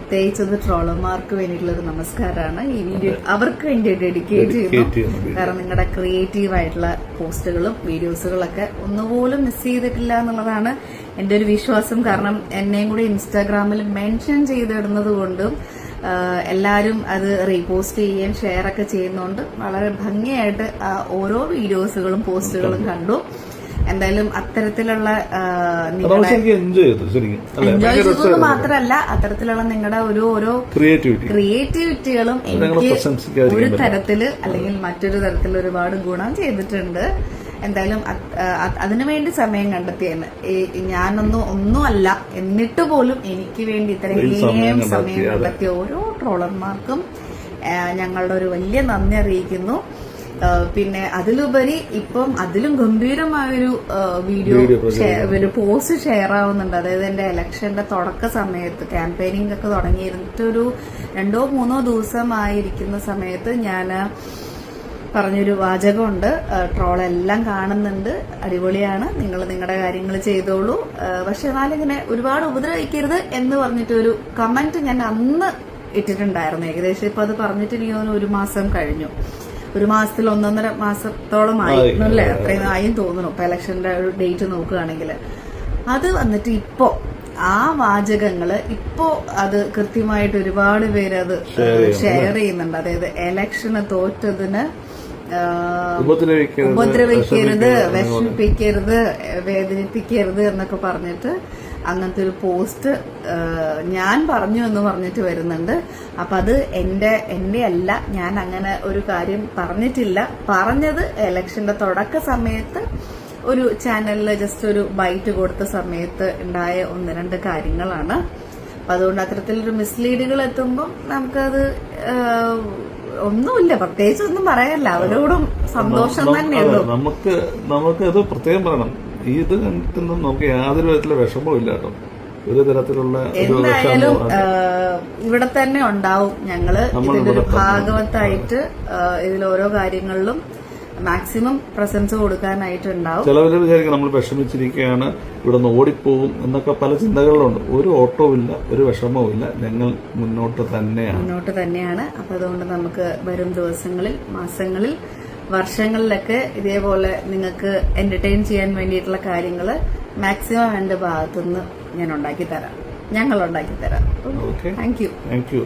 പ്രത്യേകിച്ചത് ട്രോളർമാർക്ക് വേണ്ടിയിട്ടുള്ള ഒരു നമസ്കാരമാണ്. ഈ വീഡിയോ അവർക്ക് വേണ്ടി ഡെഡിക്കേറ്റ് ചെയ്യുന്നു. കാരണം നിങ്ങളുടെ ക്രിയേറ്റീവ് ആയിട്ടുള്ള പോസ്റ്റുകളും വീഡിയോസുകളൊക്കെ ഒന്നുപോലും മിസ് ചെയ്തിട്ടില്ല എന്നുള്ളതാണ് എന്റെ ഒരു വിശ്വാസം. കാരണം എന്നെയും കൂടി ഇൻസ്റ്റാഗ്രാമിൽ മെൻഷൻ ചെയ്തിടുന്നത് കൊണ്ടും എല്ലാവരും അത് റീപോസ്റ്റ് ചെയ്യുകയും ഷെയർ ഒക്കെ ചെയ്യുന്നതുകൊണ്ട് വളരെ ഭംഗിയായിട്ട് ഓരോ വീഡിയോസുകളും പോസ്റ്റുകളും കണ്ടു. എന്തായാലും അത്തരത്തിലുള്ള എൻജോയ് ചെയ്തത് മാത്രമല്ല, അത്തരത്തിലുള്ള നിങ്ങളുടെ ഓരോ ക്രിയേറ്റിവിറ്റികളും എനിക്ക് ഒരു തരത്തില് അല്ലെങ്കിൽ മറ്റൊരു തരത്തിൽ ഒരുപാട് ഗുണം ചെയ്തിട്ടുണ്ട്. എന്തായാലും അതിനുവേണ്ടി സമയം കണ്ടെത്തിയാണ്. ഒന്നുമല്ല എന്നിട്ട് പോലും എനിക്ക് വേണ്ടി ഇത്രയും സമയം കണ്ടെത്തിയ ഓരോ ട്രോളർമാർക്കും ഞങ്ങളുടെ ഒരു വലിയ നന്ദി അറിയിക്കുന്നു. പിന്നെ അതിലുപരി ഇപ്പം അതിലും ഗംഭീരമായൊരു വീഡിയോ ഒരു പോസ്റ്റ് ഷെയർ ആവുന്നുണ്ട്. അതായത് എന്റെ ഇലക്ഷന്റെ തുടക്ക സമയത്ത് ക്യാമ്പയിനിങ് ഒക്കെ തുടങ്ങിയിരുന്നിട്ട് ഒരു 2-3 ദിവസമായിരിക്കുന്ന സമയത്ത് ഞാൻ പറഞ്ഞൊരു വാചകമുണ്ട്. ട്രോളെല്ലാം കാണുന്നുണ്ട്, അടിപൊളിയാണ്, നിങ്ങൾ നിങ്ങളുടെ കാര്യങ്ങൾ ചെയ്തോളൂ, പക്ഷെ എന്നാലിങ്ങനെ ഒരുപാട് ഉപദ്രവിക്കരുത് എന്ന് പറഞ്ഞിട്ടൊരു കമന്റ് ഞാൻ അന്ന് ഇട്ടിട്ടുണ്ടായിരുന്നു. ഏകദേശം ഇപ്പൊ അത് പറഞ്ഞിട്ട് എനിക്ക് തോന്നുന്നു 1 മാസം കഴിഞ്ഞു. 1 മാസത്തിൽ 1.5 മാസത്തോളം ആയിരുന്നു അല്ലേ, അത്രയും ആയും തോന്നുന്നു ഇപ്പൊ ഇലക്ഷന്റെ ഒരു ഡേറ്റ് നോക്കുകയാണെങ്കിൽ. അത് വന്നിട്ട് ഇപ്പോ ആ വാചകങ്ങള് ഇപ്പോ അത് കൃത്യമായിട്ട് ഒരുപാട് പേര് അത് ഷെയർ ചെയ്യുന്നുണ്ട്. അതായത് ഇലക്ഷന് തോറ്റതിന് ഉപദ്രവിക്കരുത്, വിഷമിപ്പിക്കരുത്, വേദനിപ്പിക്കരുത് എന്നൊക്കെ പറഞ്ഞിട്ട് അങ്ങനത്തെ ഒരു പോസ്റ്റ് ഞാൻ പറഞ്ഞു എന്ന് പറഞ്ഞിട്ട് വരുന്നുണ്ട്. അപ്പൊ അത് എന്റെ അല്ല, ഞാൻ അങ്ങനെ ഒരു കാര്യം പറഞ്ഞിട്ടില്ല. പറഞ്ഞത് ഇലക്ഷന്റെ തുടക്ക സമയത്ത് ഒരു ചാനലില് ജസ്റ്റ് ഒരു ബൈറ്റ് കൊടുത്ത സമയത്ത് ഉണ്ടായ 1-2 കാര്യങ്ങളാണ്. അപ്പൊ അതുകൊണ്ട് അത്തരത്തിലൊരു മിസ്ലീഡുകൾ എത്തുമ്പോൾ നമുക്കത് ഒന്നുമില്ല, പ്രത്യേകിച്ച് ഒന്നും പറയാനില്ല. അവരോടും സന്തോഷം തന്നെയുള്ളൂ. നമുക്കത് പ്രത്യേകം പറയണം, ഇത് കണ്ടിട്ടൊന്നും നമുക്ക് യാതൊരു വിധത്തിലുള്ള വിഷമവും ഇല്ല കേട്ടോ. ഒരു തരത്തിലുള്ള എന്തായാലും ഇവിടെ തന്നെ ഉണ്ടാവും. ഞങ്ങള് ഇതിന്റെ ഒരു ഭാഗവത്തായിട്ട് ഇതിൽ ഓരോ കാര്യങ്ങളിലും മാക്സിമം പ്രസൻസ് കൊടുക്കാനായിട്ടുണ്ടാവും. ചിലവര് വിചാരിക്കും നമ്മൾ വിഷമിച്ചിരിക്കുകയാണ്, ഇവിടെ നിന്ന് ഓടിപ്പോകും എന്നൊക്കെ പല ചിന്തകളിലുണ്ട്. ഒരു ഓട്ടവും ഇല്ല, ഒരു വിഷമവും ഇല്ല. ഞങ്ങൾ മുന്നോട്ട് തന്നെയാണ്. അപ്പൊ അതുകൊണ്ട് നമുക്ക് വരും ദിവസങ്ങളിൽ, മാസങ്ങളിൽ, വർഷങ്ങളിലൊക്കെ ഇതേപോലെ നിങ്ങൾക്ക് എന്റർടൈൻ ചെയ്യാൻ വേണ്ടിയിട്ടുള്ള കാര്യങ്ങൾ മാക്സിമം എന്റെ ഭാഗത്തുനിന്ന് ഞങ്ങൾ ഉണ്ടാക്കി തരാം. Thank you.